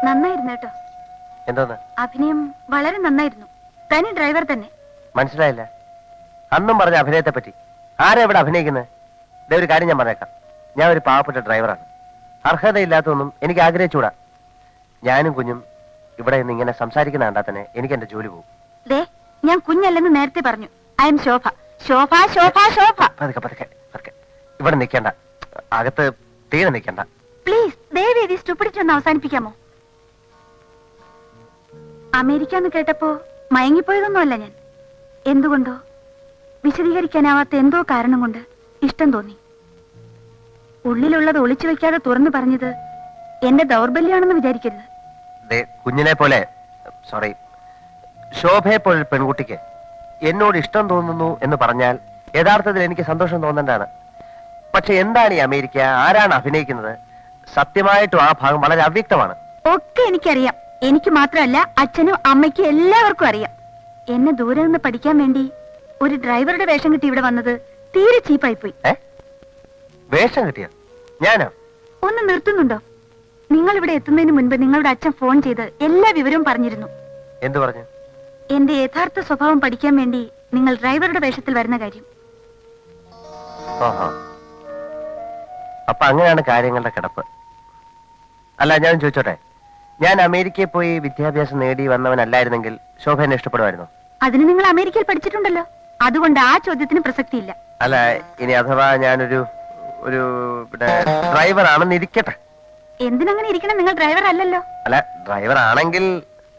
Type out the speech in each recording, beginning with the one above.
നന്നായിരുന്നു കേട്ടോ. എന്തോന്ന്? അഭിനയം വളരെ നന്നായിരുന്നു. തനി ഡ്രൈവർ തന്നെ. മനസ്സിലായില്ല. അന്നും പറഞ്ഞ അഭിനയത്തെ പറ്റി. ആരാ ഇവിടെ അഭിനയിക്കുന്നത്? ഇതേ ഒരു കാര്യം ഞാൻ പറഞ്ഞേക്കാം. ഞാൻ ഒരു പാവപ്പെട്ട ഡ്രൈവറാണ്. അർഹതയില്ലാത്തൊന്നും എനിക്ക് ആഗ്രഹിച്ചൂടാ. ഞാനും കുഞ്ഞും ഇവിടെ നിന്ന് ഇങ്ങനെ സംസാരിക്കുന്ന കണ്ടാൽ തന്നെ എനിക്ക് എന്റെ ജോലി പോകും. ഞാൻ കുഞ്ഞല്ലെന്ന് നേരത്തെ പറഞ്ഞു. ഐ എം ശോഭ. ശോഭ ശോഭ ശോഭ. പതുക്കെ പതുക്കെ പതുക്കെ. ഇവിടെ നിൽക്കണ്ട, അകത്ത് തീരെ നിൽക്കണ്ട പ്ലീസ്. ദയവേദി സ്റ്റുപ്പിഡിറ്റി ഒന്ന് അവസാനിപ്പിക്കാമോ? അമേരിക്ക എന്ന് കേട്ടപ്പോ മയങ്ങിപ്പോയതൊന്നുമല്ല ഞാൻ. എന്തുകൊണ്ടോ വിശദീകരിക്കാനാവാത്ത എന്തോ കാരണം കൊണ്ട് ഇഷ്ടം തോന്നി. ഉള്ളിലുള്ളത് ഒളിച്ചു വെക്കാതെ തുറന്നു പറഞ്ഞത് എന്റെ ദൗർബല്യമാണെന്ന് വിചാരിക്കരുത്. കുഞ്ഞിനെ പോലെ, സോറി, ശോഭയെ പോലെ പെൺകുട്ടിക്ക് എന്നോട് ഇഷ്ടം തോന്നുന്നു എന്ന് പറഞ്ഞാൽ യഥാർത്ഥത്തിൽ എനിക്ക് സന്തോഷം തോന്നേണ്ടതാണ്. പക്ഷെ എന്താണ് ഈ അമേരിക്ക? ആരാണ് അഭിനയിക്കുന്നത്? സത്യമായിട്ടും ആ ഭാഗം വളരെ അവ്യക്തമാണ്. ഒക്കെ എനിക്കറിയാം. എനിക്ക് മാത്രമല്ല, അച്ഛനും അമ്മയ്ക്കും എല്ലാവർക്കും അറിയാം. എന്നെ ദൂരെ നിന്ന് പഠിക്കാൻ വേണ്ടി ഒരു ഡ്രൈവറുടെ വേഷം കിട്ടി ഇവിടെ വന്നത് തീരെ ചീപ്പായി പോയി. വേഷം കിട്ടിയ ഞാനോ? ഒന്ന് നിർത്തുന്നുണ്ടോ? നിങ്ങൾ ഇവിടെ എത്തുന്നതിന് മുൻപ് നിങ്ങളുടെ അച്ഛൻ ഫോൺ ചെയ്ത് എല്ലാ വിവരവും പറഞ്ഞിരുന്നു. എന്തു പറഞ്ഞു? എന്റെ യഥാർത്ഥ സ്വഭാവം പഠിക്കാൻ വേണ്ടി നിങ്ങൾ ഡ്രൈവറുടെ വേഷത്തിൽ വരുന്ന കാര്യം. അപ്പൊ അങ്ങനെയാണ് കാര്യങ്ങളുടെ കിടപ്പ്. അല്ല, ഞാൻ ചോദിച്ചോട്ടെ, ഞാൻ അമേരിക്കയിൽ പോയി വിദ്യാഭ്യാസം നേടി വന്നവനല്ലായിരുന്നെങ്കിൽ ശോഭ എന്നെ ഇഷ്ടപ്പെടുമായിരുന്നു? അതിന് നിങ്ങൾ അമേരിക്കയിൽ പഠിച്ചിട്ടുണ്ടല്ലോ. അതുകൊണ്ട് ആ ചോദ്യത്തിന് പ്രസക്തിയില്ല. അല്ല, ഇനി അഥവാ ഞാനൊരു ഒരു ഡ്രൈവർ ആണെന്ന് ഇരിക്കട്ടെ. എന്തിനങ്ങനെ ഇരിക്കണം? നിങ്ങൾ ഡ്രൈവർ അല്ലല്ലോ. അല്ല, ഡ്രൈവർ ആണെങ്കിൽ.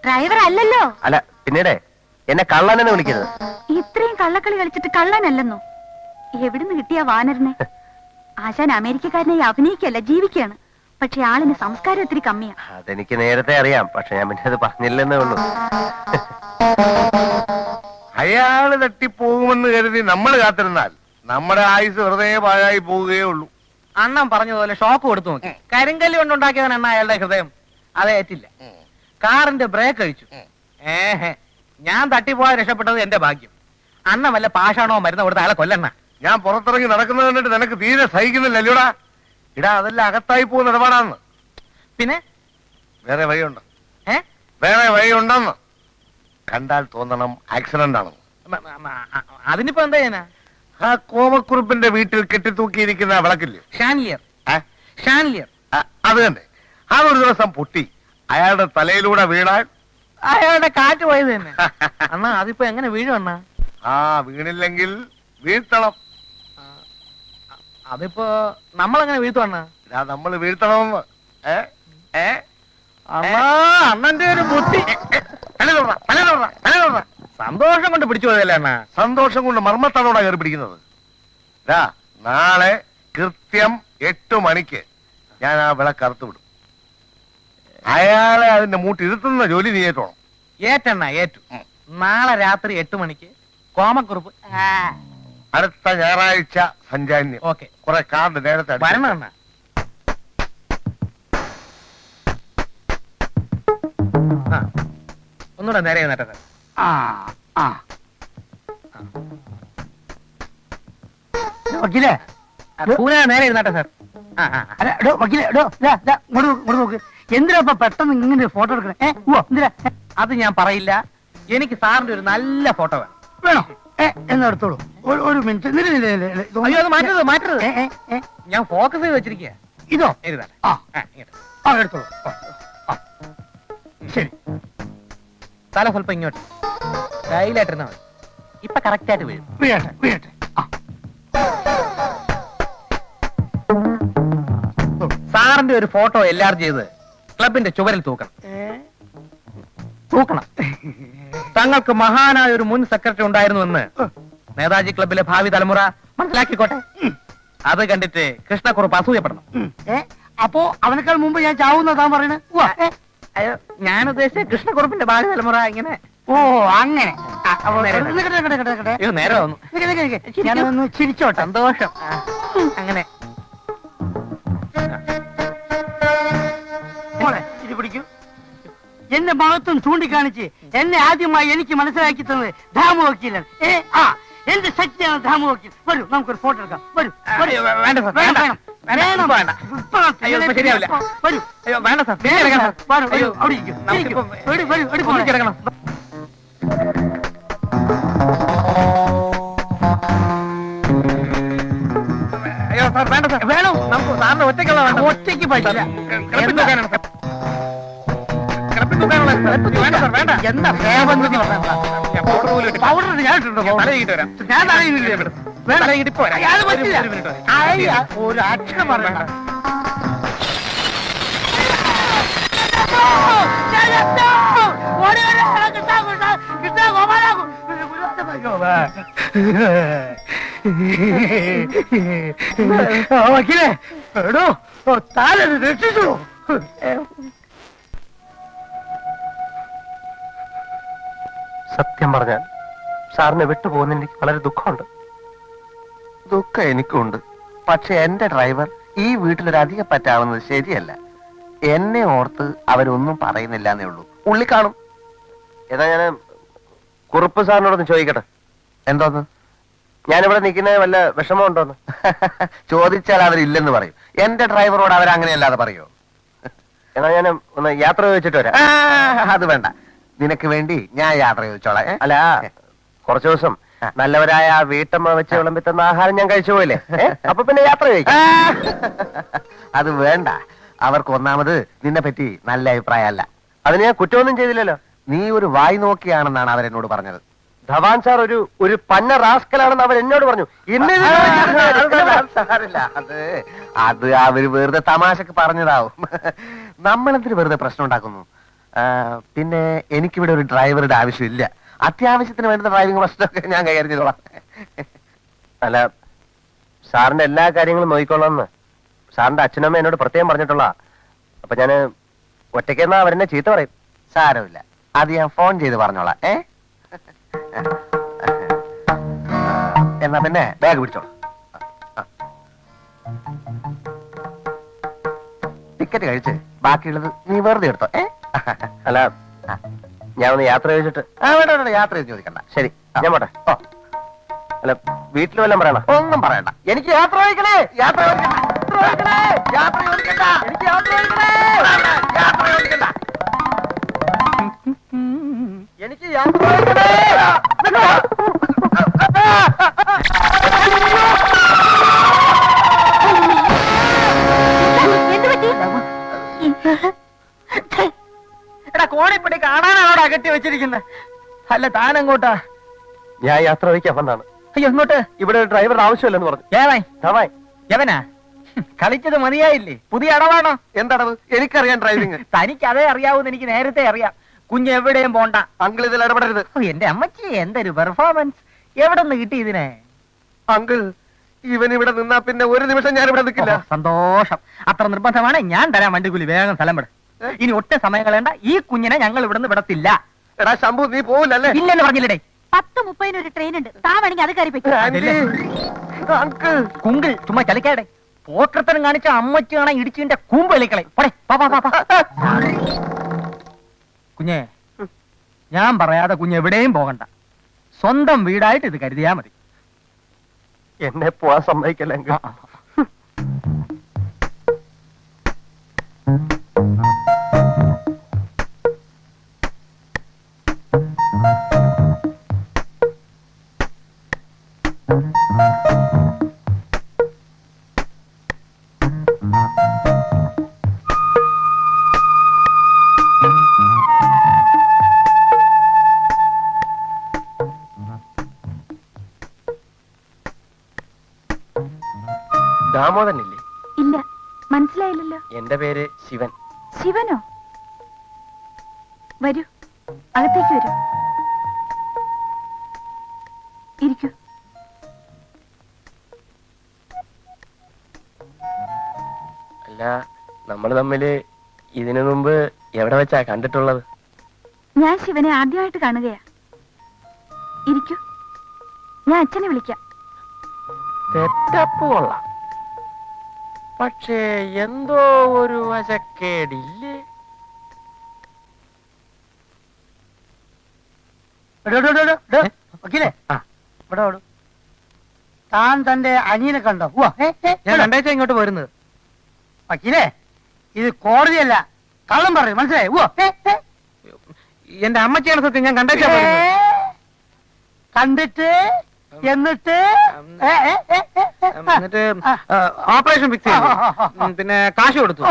ഡ്രൈവർ അല്ലല്ലോ. അല്ല, പിന്നീട് എന്നെ കള്ളനെന്ന് വിളിക്കരുത്. ഇത്രയും കള്ളക്കളി കളിച്ചിട്ട് കള്ളനല്ലെന്നോ? എവിടുന്ന് കിട്ടിയ വാനരനെ? ആശാൻ അമേരിക്കക്കാരനായി അഭിനയിക്കല്ല, ജീവിക്കുകയാണ്. പക്ഷെ ആളിന് സംസ്കാരം ഒത്തിരി കമ്മിയാ. അതെനിക്ക് നേരത്തെ അറിയാം. പക്ഷെ ഞാൻ പിന്നെ അത് പറഞ്ഞില്ലെന്നേ ഉള്ളൂ. അയാള് തട്ടിപ്പോകുമെന്ന് കരുതി നമ്മൾ കാത്തിരുന്നാൽ നമ്മുടെ ആയുസ് വെറുതെ പാഴായി പോവുകയേ ഉള്ളൂ. അണ്ണൻ പറഞ്ഞതുപോലെ ഷോക്ക് കൊടുത്തു നോക്കി. കരിങ്കല്ല് കൊണ്ടുണ്ടാക്കിയവൻ അണ്ണ അയാളുടെ ഹൃദയം അത് ഏറ്റില്ല. കാറിന്റെ ബ്രേക്ക് അഴിച്ചു. ഞാൻ തട്ടിപ്പോയാൽ രക്ഷപ്പെട്ടത് എന്റെ ഭാഗ്യം. അണ്ണ വല്ല പാഷാണോ മരുന്ന് കൊടുത്ത അയാളെ കൊല്ലണ്ണ. ഞാൻ പുറത്തിറങ്ങി നടക്കുന്നത് കണ്ടിട്ട് നിനക്ക് തീരെ സഹിക്കുന്നില്ലല്ലോടാ. ഇടാ, അതെല്ലാം അകത്തായി പോകുന്ന ഇടപാടാന്ന്. പിന്നെ വേറെ വഴിയുണ്ട്. വേറെ വഴിയുണ്ടെന്ന് കണ്ടാൽ തോന്നണം ആക്സിഡന്റ് ആണെന്ന്. അതിനിപ്പോ എന്താ ചെയ്യാനാ? ആ കോമക്കുറുപ്പിന്റെ വീട്ടിൽ കെട്ടിത്തൂക്കിയിരിക്കുന്ന വിളക്കില്ലേ, ഷാൻലിയർ. അത് തന്നെ. അതൊരു ദിവസം പൊട്ടി അയാളുടെ തലയിലൂടെ വീണാൽ അയാളുടെ കാറ്റ് പോയത് തന്നെ. അണ്ണാ, അതിപ്പോ എങ്ങനെ വീഴും അണ്ണാ? വീണില്ലെങ്കിൽ വീഴ്ത്തണം. അതിപ്പോ നമ്മളെങ്ങനെ വീഴ്ത്തും അണ്ണാ? നമ്മൾ വീഴ്ത്തണമെന്ന്. അണ്ണന്റെ ഒരു ബുദ്ധി. സന്തോഷം കൊണ്ട് പിടിച്ചു പോയതല്ലേ അണ്ണാ? സന്തോഷം കൊണ്ട് മർമ്മത്താണോടാ കയറി പിടിക്കുന്നത്. നാളെ കൃത്യം 8 മണിക്ക് ഞാൻ ആ വിളക്ക് അറുത്തു വിടും. അയാളെ അതിന്റെ മൂട്ടിരുത്തുന്ന ജോലി നീ ഏറ്റോണം. ഏറ്റെണ്ണ ഏറ്റു. നാളെ രാത്രി 8 മണിക്ക് കോമക്കുറുപ്പ്. അടുത്ത ഞായറാഴ്ച സഞ്ചാന്യം. ഓക്കെ. കുറെ കാർഡ് നേരത്തെ വരണം അണ്ണ. ഒന്നുകൂടെ നേരെ നേട്ടത്. വക്കീലേ, നേരെ ഇരുന്നാട്ടെ സാർ. വക്കീലേ, നോക്ക്. എന്തിനാ ഇപ്പൊ പെട്ടെന്ന് ഇങ്ങനെ ഫോട്ടോ എടുക്കണേ? എന്തിനാ? അത് ഞാൻ പറയില്ല. എനിക്ക് സാറിന്റെ ഒരു നല്ല ഫോട്ടോ വേണം. വേണോ? എന്നാ എടുത്തോളൂ. ഒരു മിനിറ്റ്. അയ്യോ, അത് മാറ്റരുത്, മാറ്റരുത്. ഞാൻ ഫോക്കസ് ചെയ്ത് വെച്ചിരിക്കുക. ഇതോ? എടുത്തോളൂ. ശരി. തല സ്വല്പം ഇങ്ങോട്ട് സ്റ്റൈലായിട്ടിരുന്നാ മതി. ഇപ്പൊ കറക്റ്റ് ആയിട്ട് വീഴും. വീഴട്ടെ. സാറിന്റെ ഒരു ഫോട്ടോ എല്ലാവരും ചെയ്ത് ക്ലബിന്റെ ചുവരിൽ തൂക്കണം. തങ്ങൾക്ക് മഹാനായ ഒരു മുൻ സെക്രട്ടറി ഉണ്ടായിരുന്നുവെന്ന് നേതാജി ക്ലബിലെ ഭാവി തലമുറ മനസ്സിലാക്കിക്കോട്ടെ. അത് കണ്ടിട്ട് കൃഷ്ണക്കുറുപ്പ് അസൂയപ്പെടണം. അപ്പോ അവനേക്കാൾ മുമ്പ് ഞാൻ ചാവുന്നതാ പറയണേ? അയ്യോ, ഞാൻ ഉദ്ദേശിച്ച കൃഷ്ണക്കുറുപ്പിന്റെ ഭാവി തലമുറ ഇങ്ങനെ. ഓ, അങ്ങനെ. നേരെ വന്നു. ഞാനൊന്ന് ചിരിച്ചോട്ടെ. സന്തോഷം. അങ്ങനെ ഇത് പിടിക്കൂ. എന്റെ മഹത്വം ചൂണ്ടിക്കാണിച്ച് എന്നെ ആദ്യമായി എനിക്ക് മനസ്സിലാക്കി തന്നത് ധാമു വക്കീലാണ്. എന്റെ ശക്തിയാണ് ധാമു വക്കീൽ. വരൂ, നമുക്കൊരു ഫോട്ടോ എടുക്കാം. വരൂ. വേണം. വേണ്ട. ഇപ്പൊ അയ്യോ, ഇപ്പൊ ശരിയാവില്ല. വരൂ. അയ്യോ വേണ്ട സാർ, വേഗം കിടക്കണം. സാർ. വരൂ, വരൂ. അയ്യോ, അവിടെ ഇരിക്കൂ. നമുക്കിപ്പോ വരൂ, വരൂ, വരൂ, ഒന്ന് പോരെ. കിടക്കണം. അയ്യോ സാർ വേണ്ട സാർ, വേണം. നമുക്ക് സാറിന് ഒറ്റയ്ക്കുള്ള വേണ്ട. ഒറ്റയ്ക്ക് പറ്റില്ല. കിടപ്പിൽ തൂക്കാനാണ് സാർ. കിടപ്പിൽ തൂക്കാനുള്ള വേണ്ട സാർ, വേണ്ട. എന്താ വേഗം എന്ന് പറഞ്ഞാ സാർ? ഞാൻ പൗഡർ പോലും ഇട്ടില്ല. പൗഡർ ഞാൻ ഇട്ടിട്ടുണ്ടോ? ഞാൻ തല കീട്ട് വരാം. ഞാൻ തലയിലില്ല. വേണം. തല കീട്ട് ഇപ്പൊ വരാം. അത് പറ്റില്ല. ഒരു മിനിറ്റ് മതി. അയ്യ, ഒരു അക്ഷരം പറയണ്ട. വക്കീലേ, എടോ താലത് രക്ഷിച്ചു. സത്യം പറഞ്ഞാൽ സാറിനെ വിട്ടുപോകുന്നതിന് എനിക്ക് വളരെ ദുഃഖമുണ്ട്. ദുഃഖം എനിക്കുണ്ട്. പക്ഷെ എന്റെ ഡ്രൈവർ ഈ വീട്ടിലൊരു അധികം പറ്റാവുന്നത് ശരിയല്ല. എന്നെ ഓർത്ത് അവരൊന്നും പറയുന്നില്ല എന്നേ ഉള്ളൂ. ഉള്ളി കാണും. ഏതാ ഞാൻ കുറുപ്പ് സാറിനോടൊന്ന് ചോദിക്കട്ടെ. എന്തോന്ന്? ഞാനിവിടെ നിൽക്കുന്ന വല്ല വിഷമം ഉണ്ടോന്ന് ചോദിച്ചാൽ അവരില്ലെന്ന് പറയും. എന്റെ ഡ്രൈവറോട് അവരങ്ങനെയല്ലാതെ പറയോ? എന്നാ ഞാൻ ഒന്ന് യാത്ര ചോദിച്ചിട്ട് വരാം. അത് വേണ്ട, നിനക്ക് വേണ്ടി ഞാൻ യാത്ര ചോദിച്ചോളാം. അല്ല, കുറച്ചു ദിവസം നല്ലവരായ ആ വീട്ടമ്മ വെച്ച് വിളമ്പി തന്ന ആഹാരം ഞാൻ കഴിച്ചു പോയില്ലേ? അപ്പൊ പിന്നെ യാത്ര ചോദിക്കാം. അത് വേണ്ട. അവർക്ക് ഒന്നാമത് നിന്നെ പറ്റി നല്ല അഭിപ്രായമല്ല. അതിന് ഞാൻ കുറ്റമൊന്നും ചെയ്തില്ലല്ലോ. നീ ഒരു വായി നോക്കിയാണെന്നാണ് അവരെന്നോട് പറഞ്ഞത്. ധവാൻ സാർ ഒരു പന്ന റാസ്കലാണെന്ന് അവർ എന്നോട് പറഞ്ഞു. അത് അവര് വെറുതെ തമാശക്ക് പറഞ്ഞതാവും. നമ്മളെന്തിന് വെറുതെ പ്രശ്നം ഉണ്ടാക്കുന്നു? പിന്നെ എനിക്കിവിടെ ഒരു ഡ്രൈവറുടെ ആവശ്യമില്ല. അത്യാവശ്യത്തിന് വേണ്ട ഡ്രൈവിംഗ് പ്രശ്നമൊക്കെ ഞാൻ കൈകാര്യം ചെയ്തോളാം. അല്ല, സാറിന്റെ എല്ലാ കാര്യങ്ങളും നോക്കിക്കൊള്ളാമെന്ന് സാറിന്റെ അച്ഛനമ്മ എന്നോട് പ്രത്യേകം പറഞ്ഞിട്ടുള്ള. അപ്പൊ ഞാന് ഒറ്റയ്ക്കെന്നാ അവരെന്നെ ചീത്ത പറയും. സാരമില്ല, അത് ഞാൻ ഫോൺ ചെയ്ത് പറഞ്ഞോളാം. എന്നാ പിന്നെ ബാഗ് പിടിച്ചോളാം. ടിക്കറ്റ് കഴിച്ച് ബാക്കിയുള്ളത് നീ വെറുതെ എടുത്തോ. അല്ല, ഞാൻ ഒന്ന് യാത്ര ചോദിച്ചിട്ട്. വേണ്ട വേണ്ട, യാത്ര ചോദിക്കണ്ട. ശരി, ഞാൻ പോട്ടെ. ഓ, അല്ല, വീട്ടിൽ വല്ലതും പറയണം? ഒന്നും പറയണ്ട. എനിക്ക് യാത്ര ചോദിക്കണേ. യാത്ര ചോദിക്കണ്ട. യാത്ര ചോദിക്കണ്ട. എനിക്ക് യാത്ര ചോദിക്കണേ. യാത്ര ചോദിക്കണ്ട. എനിക്ക് യാത്ര ചോദിക്കണേ. എടാ, കോണിപ്പടി കാണാനാണോടാ കെട്ടി വെച്ചിരിക്കുന്നത്? അല്ല, താനെങ്ങോട്ടാ? ഞാൻ യാത്ര ചോദിക്കാൻ വന്നാണ്. അയ്യോ, ഇങ്ങോട്ട്. ഇവിടെ ഒരു ഡ്രൈവർ ആവശ്യമില്ലെന്ന് പറഞ്ഞു. ഏവായി ധവാൻ. യവനാ? കളിച്ചത് മതിയായില്ലേ? പുതിയ അടവാണോ? എന്തടവ്? എനിക്കറിയാം ഡ്രൈവിംഗ്. തനിക്ക് അതേ അറിയാവൂന്ന് എനിക്ക് നേരത്തെ അറിയാം. കുഞ്ഞ് എവിടെയും പോണ്ട. അങ്കിൾ ഇതിൽ ഇടപെടരുത്. ഓ, എന്റെ അമ്മച്ചി, എന്തൊരു പെർഫോമൻസ്! എവിടെ നിന്ന് കിട്ടി ഇതിനെ? അങ്കിൾ, ഇവൻ ഇവിടെ നിന്നാ പിന്നെ ഒരു നിമിഷം ഞാൻ ഇവിടെ നിൽക്കില്ല. ഓ, സന്തോഷം. അത്ര നിർബന്ധമാണ്. ഞാൻ തരാം വണ്ടിക്കൂലി. വേഗം സ്ഥലം വിട്. ഇനി ഒട്ടും സമയം കളയണ്ട. ഈ കുഞ്ഞിനെ ഞങ്ങൾ ഇവിടുന്ന് വിടത്തില്ല. എടാ ശംഭു, നീ പോവില്ലല്ലേ? ഇല്ലെന്ന് പറഞ്ഞില്ലേ? 10:30 ഒരു ട്രെയിൻ ഉണ്ട്. താ വേണമെങ്കിൽ അത് കയറി പറ്റും. അങ്കിൾ, കുങ്കിൾ ചുമ്മാ ചലിക്കാടെ. പോട്ടത്തരം കാണിച്ച അമ്മച്ചി കാണാൻ ഇടിച്ചിന്റെ കൂമ്പ് വലിക്കളെ. കുഞ്ഞെ, ഞാൻ പറയാതെ കുഞ്ഞ് എവിടെയും പോകണ്ട. സ്വന്തം വീടായിട്ട് ഇത് കരുതിയാ മതി. എന്നെ പോവാൻ സമ്മതിക്കല്ല അങ്കിൾ. ദാമോദരനില്ലേ? ഇല്ല, മനസ്സിലായില്ലല്ലോ. എന്റെ പേര് ശിവൻ. ശിവനോ? വരൂ, അകത്തേക്ക് വരൂ. ഇരിക്കൂ. അല്ല, നമ്മൾ തമ്മില് ഇതിനു മുമ്പ് എവിടെ വെച്ചാ കണ്ടിട്ടുള്ളത്? ഞാൻ ശിവനെ ആദ്യമായിട്ട് കാണുകയാ. ഇരിക്കൂ, ഞാൻ അച്ഛനെ വിളിക്കാം. സെറ്റപ്പ് കൊള്ളാം, പക്ഷേ എന്തോ ഒരു വശക്കേടില്ലേ? വക്കീലേ, ഇവിടെ ഓടും. താൻ തന്റെ അനിയനെ കണ്ടോ? ഞാൻ രണ്ടാഴ്ച ഇങ്ങോട്ട് പോരുന്നത്. വക്കീലേ ഇത് കോടതിയല്ല, കള്ളം പറയും, മനസ്സിലായി? എന്റെ അമ്മച്ചിയാണ് സത്യം, ഞാൻ കണ്ടേച്ചാ കണ്ടിട്ട് എന്നിട്ട് എന്നിട്ട് ഓപ്പറേഷൻ ഫിക്സ് ചെയ്തു, പിന്നെ കാശ് കൊടുത്തു,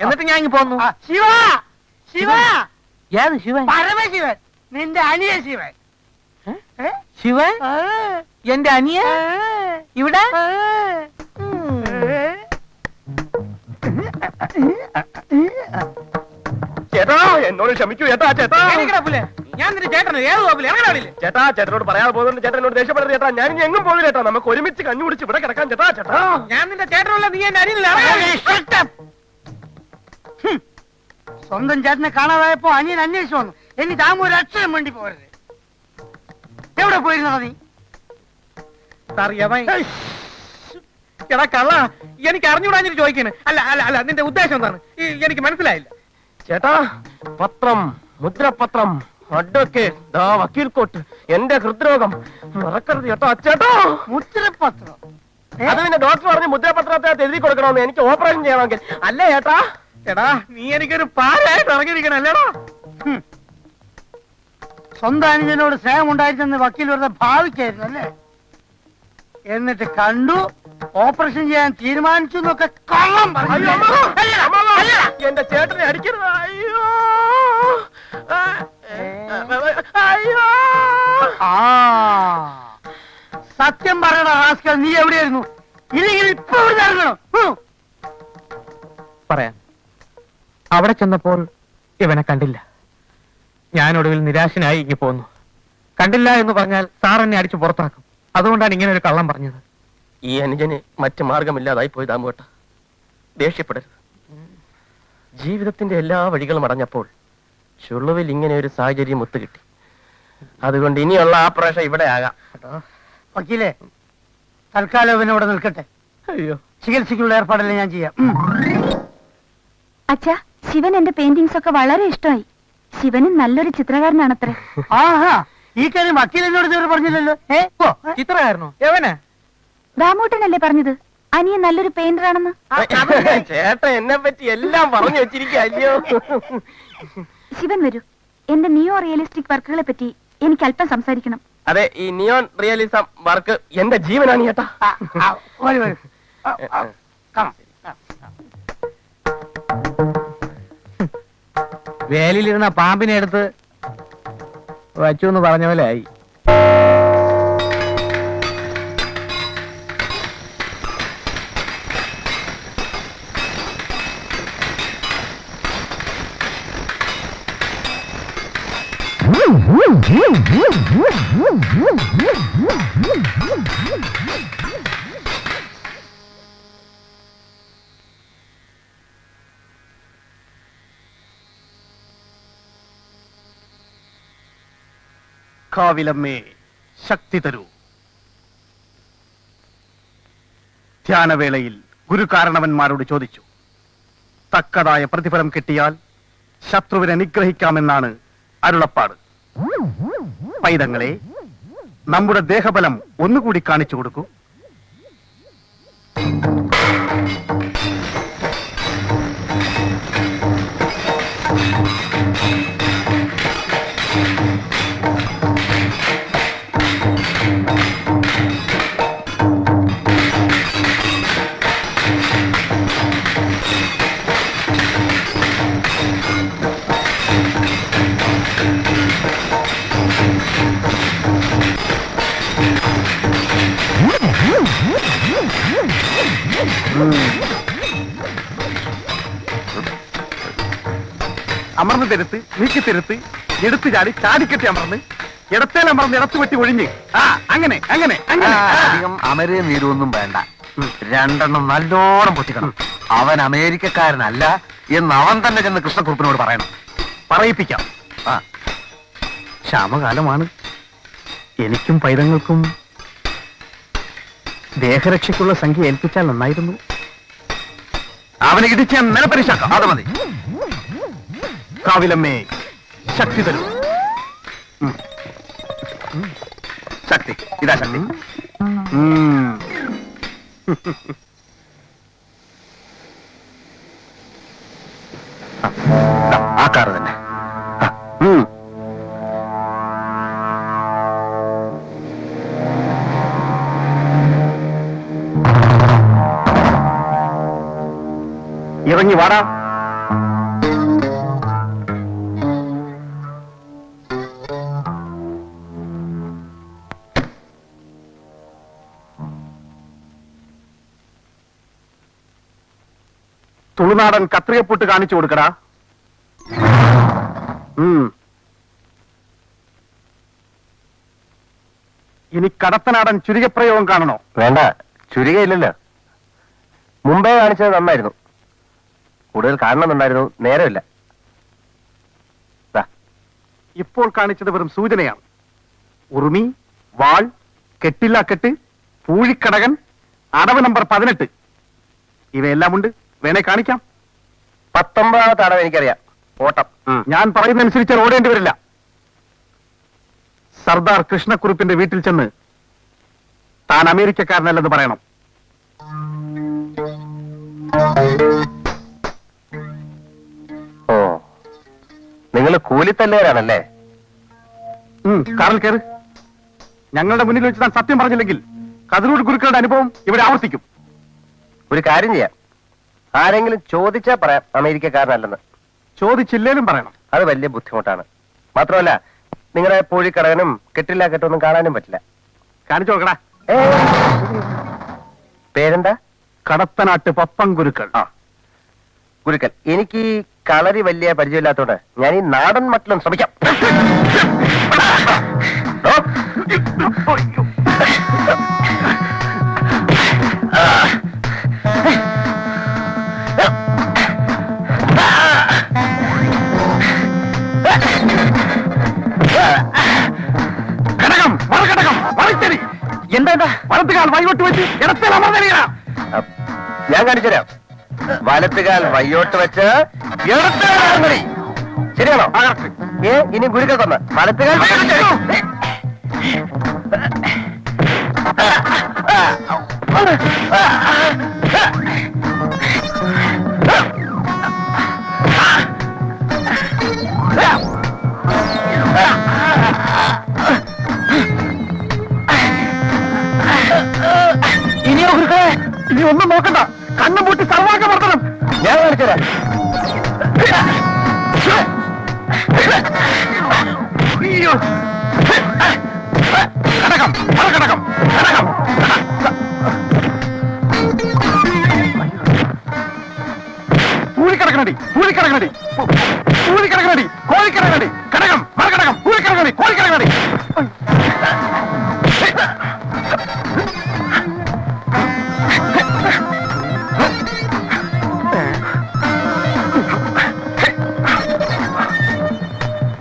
എന്നിട്ട് ഞാൻ ഇങ്ങ് പോന്നു. ശിവ ശിവ ഏത് ശിവൻ? പരമശിവൻ, നിന്റെ അനിയ ശിവൻ. ശിവൻ എന്റെ അനിയ ഇവിടെ? ചേട്ടാ എന്നോട് ക്ഷമിക്കൂ ചേട്ടാ. ചേട്ടാ ഞാൻ നിന്റെ ചേട്ടന് ഏത് കോപ്പില് ഇറങ്ങാറില്ല. ചേട്ടാ ചേട്ടനോട് പറയാതെ പോകുന്നുണ്ട്. ചേട്ടൻ എന്നോട് ദേഷ്യപ്പെടരുത് ചേട്ടാ. ഞാൻ ഇനി എങ്ങും പോകുന്നു ചേട്ടാ. നമുക്ക് ഒരുമിച്ച് കഞ്ഞു കുടിച്ച് ഇവിടെ കിടക്കാം ചേട്ടാ. ചേട്ടാ ഞാൻ നിന്റെ ചേട്ടനുള്ള, നീ എന്റെ അനിയനില്ല. സ്വന്തം ചേട്ടനെ കാണാതായപ്പോ അനിയൻ അന്വേഷിച്ചു വന്നു. ഇനി താമ ഒരു അക്ഷരം വേണ്ടി പോരുത്. എവിടെ പോയിരുന്നോ നീ? എടാ കള്ള, എനിക്ക് അറിഞ്ഞുകൂടാഞ്ഞിട്ട് ചോദിക്കണ്. അല്ല അല്ല അല്ല, നിന്റെ ഉദ്ദേശം എന്താണ് എനിക്ക് മനസ്സിലായില്ല. ചേട്ടാ പത്രം, മുദ്രപത്രം, അഡ്വക്കേറ്റ്, വക്കീൽ കോട്ട്, എന്റെ ഹൃദ്രോഗം മറക്കരുത് ചേട്ടാ. ചേട്ടാ മുദ്രപത്രം? അത് പിന്നെ ഡോക്ടർ പറഞ്ഞ് മുദ്രപത്രത്തെ എഴുതി കൊടുക്കണമെന്ന്, എനിക്ക് ഓപ്പറേഷൻ ചെയ്യണമെങ്കിൽ. അല്ലേ ചേട്ടാ? എടാ നീ എനിക്കൊരു പാലായിട്ട് ഇറങ്ങിയിരിക്കണം അല്ലേടാ. സ്വന്തം അനുജനോട് സ്നേഹം ഉണ്ടായിരുന്നെന്ന് വക്കീൽ വെറുതെ ഭാവിക്കായിരുന്നു അല്ലേ? എന്നിട്ട് കണ്ടു, ഓപ്പറേഷൻ ചെയ്യാൻ തീരുമാനിച്ചു എന്നൊക്കെ കള്ളം പറഞ്ഞു. എന്റെ ചേട്ടനെ അടിക്കരുത്. അയ്യോ അയ്യോ. സത്യം പറയണ റാസ്കൽ, നീ എവിടെയായിരുന്നു? ഇല്ലെങ്കിൽ ഇപ്പൊ ഇവിടെ ഇറങ്ങണം. പറയാം, അവിടെ ചെന്നപ്പോൾ ഇവനെ കണ്ടില്ല. ഞാനൊടുവിൽ നിരാശനായി ഇങ്ങി പോന്നു. കണ്ടില്ല എന്ന് പറഞ്ഞാൽ സാർ എന്നെ അടിച്ചു പുറത്താക്കും. അതുകൊണ്ടാണ് ഇങ്ങനെ ഒരു കള്ളം പറഞ്ഞത്. ഈ അനുജന് മറ്റു മാർഗമില്ലാതായി പോയി ദാമുവേട്ട. ദേഷ്യപ്പെടരുത്. ജീവിതത്തിന്റെ എല്ലാ വഴികളും അടഞ്ഞപ്പോൾ ചുളുവിൽ ഇങ്ങനെ ഒരു സാഹചര്യം ഒത്തുകിട്ടി. അതുകൊണ്ട് ഇനിയുള്ള ഓപ്പറേഷൻ ഇവിടെ ആകാം. വക്കീലെ, തൽക്കാലം ഇവനോടെ നിൽക്കട്ടെ. അയ്യോ, ചികിത്സയ്ക്കുള്ള ഏർപ്പാടെല്ലാം ഞാൻ ചെയ്യാം. അച്ഛാ, ശിവൻ എന്റെ പെയിന്റിങ്സ് ഒക്കെ വളരെ ഇഷ്ടമായി. ശിവനും നല്ലൊരു ചിത്രകാരനാണത്രേ. ആഹാ, ഈ കാര്യം വക്കീൽ എന്നോട് ഇതുവരെ പറഞ്ഞില്ലല്ലോ. ചിത്രകാരനോ? എവനെ? ദാമൂട്ടനല്ലേ പറഞ്ഞത് അനിയൻ നല്ലൊരു പെയിന്റർ ആണെന്ന്? ചേട്ടൻ എന്നെ പറ്റി എല്ലാം പറഞ്ഞു വെച്ചിരിക്കുക. അയ്യോ, ശിവൻ വരൂ, എന്റെ നിയോ റിയലിസ്റ്റിക് വർക്കുകളെ പറ്റി എനിക്ക് അല്പം സംസാരിക്കണം. അതെ, ഈ നിയോൺ റിയലിസം വർക്ക് എന്റെ ജീവനാണ് ചേട്ടാ. വേലിലിരുന്ന പാമ്പിനെ എടുത്ത് വച്ചു എന്ന് പറഞ്ഞ പോലെ ആയി. കാവിലമ്മേ ശക്തി തരൂ. ധ്യാനവേളയിൽ ഗുരുകാരണവന്മാരോട് ചോദിച്ചു. തക്കതായ പ്രതിഫലം കിട്ടിയാൽ ശത്രുവിനെ നിഗ്രഹിക്കാമെന്നാണ് അരുളപ്പാട്. പൈതങ്ങളെ, നമ്മുടെ ദേഹബലം ഒന്നുകൂടി കാണിച്ചു കൊടുക്കൂ. അമർന്ന് തെരുത്ത്, നീക്കി തെരുത്ത്, എടുത്തു ചാടി ചാടിക്കെട്ടി അമർന്ന്, ഇടത്തേലമർന്ന് ഇടത്തു വെട്ടി ഒഴിഞ്ഞ്. അങ്ങനെ അങ്ങനെ അങ്ങനെ. അധികം അമരേ നീരൊന്നും വേണ്ട. രണ്ടെണ്ണം നല്ലോണം പൊട്ടിക്കണം. അവൻ അമേരിക്കക്കാരനല്ല എന്ന് അവൻ തന്നെ ചെന്ന് കൃഷ്ണക്കുറുപ്പിനോട് പറയണം. പറയിപ്പിക്കാം. ക്ഷാമകാലമാണ്. എനിക്കും പൈതങ്ങൾക്കും ദേഹരക്ഷയ്ക്കുള്ള സംഖ്യ ഏൽപ്പിച്ചാൽ നന്നായിരുന്നു. അവനെ ഇടിച്ച് ഞാൻ നിലപരിശാക്കാം. അത് മതി. കാവിലമ്മേ ശക്തി തരൂ. ശക്തി, ഇതാ ശക്തി. ആ കാറ് തന്നെ. ഇറങ്ങി വാടാ. തുളുനാടൻ കത്രികപ്പൊട്ട് കാണിച്ചു കൊടുക്കടാ. ഇനി കടത്തനാടൻ ചുരികപ്രയോഗം കാണണോ? വേണ്ട, ചുരികയില്ലല്ലോ. മുമ്പേ കാണിച്ചത് നന്നായിരുന്നു. കൂടുതൽ കാണണമെന്നുണ്ടായിരുന്നു, നേരമില്ല. ഇപ്പോൾ കാണിച്ചത് വെറും സൂചനയാണ്. ഉറുമി, വാൾ, കെട്ടില്ലാക്കെട്ട്, പൂഴിക്കടകൻ, അടവ് നമ്പർ 18 ഇവയെല്ലാം ഉണ്ട്. വേണേ കാണിക്കാം. 19ാമത്തെ അടവ് എനിക്കറിയാം. ഓട്ടം. ഞാൻ പറയുന്നതനുസരിച്ച് ഓടേണ്ടി വരില്ല. സർദാർ കൃഷ്ണക്കുറുപ്പിന്റെ വീട്ടിൽ ചെന്ന് താൻ അമേരിക്കക്കാരനല്ലെന്ന് പറയണം. ഓ, നിങ്ങൾ കൂലിത്തല്ലുകാരാണല്ലേ? കാറിൽ കയറ്. ഞങ്ങളുടെ മുന്നിൽ വെച്ച് താൻ സത്യം പറഞ്ഞില്ലെങ്കിൽ കതിരൂർ ഗുരുക്കളുടെ അനുഭവം ഇവിടെ ആവർത്തിക്കും. ഒരു കാര്യം ചെയ്യാം. ആരെങ്കിലും ചോദിച്ചാൽ പറയാം അമേരിക്കക്കാരനല്ലെന്ന്. ചോദിച്ചില്ലേലും പറയണം. അത് വലിയ ബുദ്ധിമുട്ടാണ്. മാത്രമല്ല, നിങ്ങളുടെ പൂഴിക്കടകനും കെട്ടില്ല കെട്ടൊന്നും കാണാനും പറ്റില്ല. കാണിച്ചു നോക്കടാ. പേരെന്താ? കടത്തനാട്ട് പപ്പൻ ഗുരുക്കൾ. ഗുരുക്കൾ, എനിക്ക് ഈ കളരി വലിയ പരിചയമില്ലാത്തോണ്ട് ഞാൻ ഈ നാടൻ മട്ടിലും ശ്രമിക്കാം. ഘടകം, മറുഘടകം, മറിച്ചടി. എന്താ വലത്തുകാൽ വൈവട്ട് വെച്ച് ഇടത്തേൽ അമർന്നടിയ. ഞാൻ കാണിച്ചുതരാം. വലത്തുകാൽ വയ്യോട്ട് വെച്ച് ഇടത്തേൽ. ശരിയാണോ? ഇനി ഗുരുക്കൾക്കൊന്ന് വലത്തുകാൽ ഇനിയോ ഗുരുക്കളെ? ഇനി ഒന്നും നോക്കണ്ട. കണ്ണും പൂട്ടി സർവാംഗ വർദ്ധനം. ഞാൻ കാണിച്ചുതരാം. ഘടകം, മറുഘടകം, ഘടകം. പൂഴിക്കിടക്കണടി, പൂഴിക്കിടക്കണടി, പൂഴിക്കിടക്കണടി, കോഴിക്കിടക്കണടി. ഘടകം, മറുഘടകം, പൂഴിക്കിടക്കണടി, കോഴിക്കിടക്കണടി.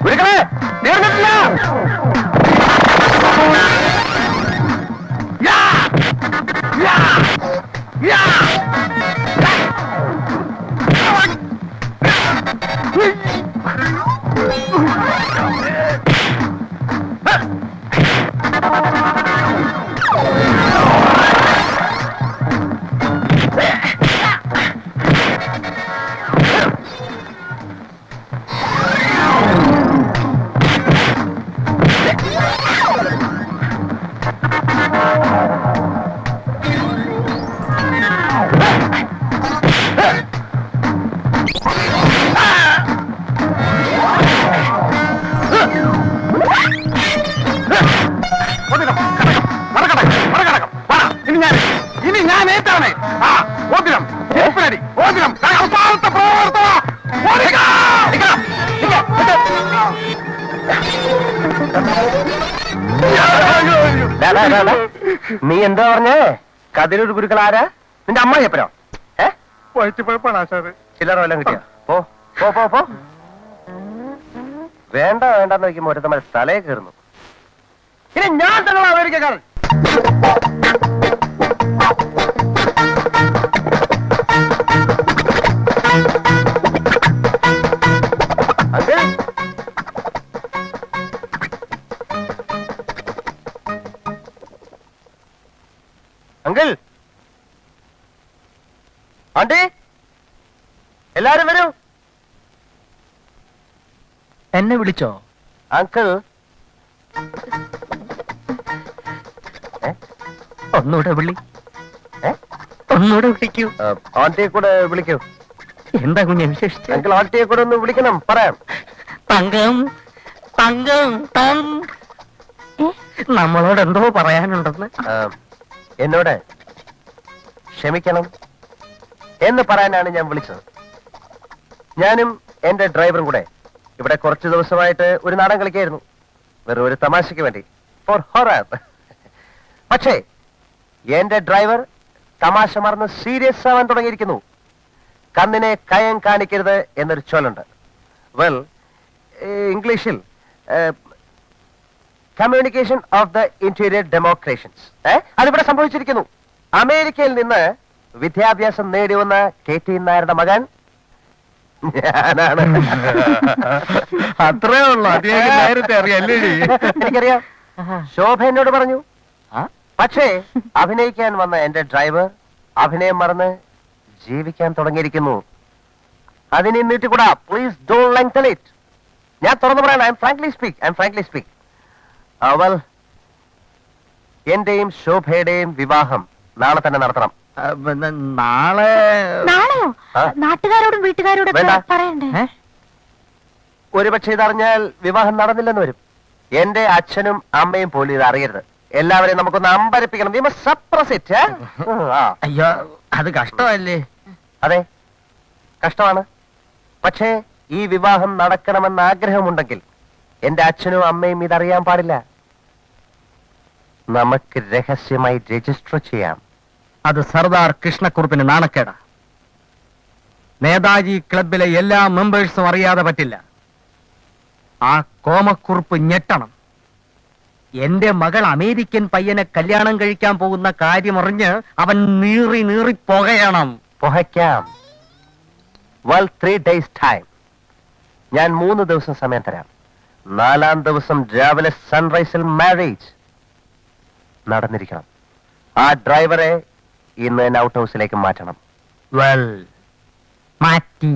ഗുരുക്കളെ, നേർന്നിട്ടില്ല. ഇനി ഞാൻ ഏറ്റാണ്. ഓതിരം, ചെരുപ്പിനടി, ഓതിരം, അവസാനത്തെ പ്രവർത്തന. നീ എന്താ പറഞ്ഞേ? കതിരൂർ ഗുരുക്കൾ ആരാ? നിന്റെ അമ്മ എപ്പനോ? വയറ്റിപ്പഴപ്പാണ് ആശാറ്. ചില്ലറ വല്ലതും കിട്ടിയോ? പോ പോ പോ പോ. വേണ്ട വേണ്ടെന്ന് വയ്ക്കുമ്പോ ഒരുത്തമ്മ തലയെ കയറുന്നു. ഇനി ഞാൻ തന്നെ അമേരിക്കക്കാരൻ. അങ്കിൾ, അങ്കിൾ, ആണ്ടി, എല്ലാരും വരൂ. എന്നെ വിളിച്ചോ? അങ്കിൾ ഒന്നുകൂടെ വിളി, ഏ? ഒന്നുകൂടെ വിളിക്കൂ. ആന്റിയെ കൂടെ വിളിക്കൂ. എന്താ കുഞ്ഞെ വിശേഷിച്ച്? അങ്കിൾ ആന്റിയെ കൂടെ ഒന്ന് വിളിക്കണം, പറയാം. തങ്കം, തങ്കം, നമ്മളോട് എന്തോ പറയാനുണ്ടെന്ന്. എന്നോട് ക്ഷമിക്കണം എന്ന് പറയാനാണ് ഞാൻ വിളിച്ചത്. ഞാനും എന്റെ ഡ്രൈവറും കൂടെ ഇവിടെ കുറച്ച് ദിവസമായിട്ട് ഒരു നാടകം കളിക്കായിരുന്നു, വെറും ഒരു തമാശയ്ക്ക് വേണ്ടി, ഫോർ ഹൊറർ. പക്ഷേ എന്റെ ഡ്രൈവർ തമാശ മറന്ന് സീരിയസ് ആവാൻ തുടങ്ങിയിരിക്കുന്നു. കണ്ണിനെ കയം കാണിക്കരുത് എന്നൊരു ചൊല്ലുണ്ട്. വെൽ, ഇംഗ്ലീഷിൽ കമ്മ്യൂണിക്കേഷൻ ഓഫ് ദ ഇന്റീരിയർ ഡെമോക്രേഷൻസ് അതിവിടെ സംഭവിച്ചിരിക്കുന്നു. അമേരിക്കയിൽ നിന്ന് വിദ്യാഭ്യാസം നേടി വന്ന KT നായരുടെ മകൻ ഞാനാണ്. അത്രേ ഉള്ളൂ. അദ്ദേഹം നേരത്തെ അറിയാല്ലേ? എനിക്കറിയാം. ശോഭ എന്നോട് പറഞ്ഞു. പക്ഷേ അഭിനയിക്കാൻ വന്ന എന്റെ ഡ്രൈവർ അഭിനയം മറന്ന് ജീവിക്കാൻ തുടങ്ങിയിരിക്കുന്നു. അതിനെ നീട്ടിക്കൂടാ. Please don't lengthen it. ഞാൻ തുറന്നു പറയണം. I'm frankly speak. അവൾ എന്റെയും ശോഭയുടെയും വിവാഹം നാളെ തന്നെ നടത്തണം. നാളെ നാളെയോ? ആ? നാട്ടുകാരോടും വീട്ടുകാരോടും വേണ്ട. പറയണ്ടേ? ഒരുപക്ഷെ ഇതറിഞ്ഞാൽ വിവാഹം നടന്നില്ലെന്ന് വരും. എന്റെ അച്ഛനും അമ്മയും പോലും ഇത് അറിയരുത്. എല്ലാവരെയും നമുക്കൊന്ന് അമ്പരപ്പിക്കണം. We must suppress it. അയ്യോ, അത് കഷ്ടമല്ലേ? അതെ, കഷ്ടമാണ്. പക്ഷേ ഈ വിവാഹം നടക്കണമെന്ന് ആഗ്രഹമുണ്ടെങ്കിൽ എന്റെ അച്ഛനും അമ്മയും ഇതറിയാൻ പാടില്ല. നമുക്ക് രഹസ്യമായി രജിസ്റ്റർ ചെയ്യാം. അത് സർദാർ കൃഷ്ണക്കുറുപ്പിന് നാണക്കേടാ. നേതാജി ക്ലബിലെ എല്ലാ മെമ്പേഴ്സും അറിയാതെ പറ്റില്ല. ആ കോമക്കുറുപ്പ് ഞെട്ടണം. എന്റെ മകൾ അമേരിക്കൻ പയ്യനെ കല്യാണം കഴിക്കാൻ പോകുന്ന കാര്യമറിഞ്ഞ് അവൻ നീറി നീറി പുകയണം. പുഹയ്ക്കാം. Well, 3 days time. ഞാൻ 3 ദിവസം സമയം തരാം. 4-ാം ദിവസം രാവിലെ സൺറൈസിൽ മാരേജ് നടന്നിരിക്കണം. ആ ഡ്രൈവറെ ഇന്ന് ഔട്ട് ഹൗസിലേക്ക് മാറ്റണം. വെൽ, മാറ്റി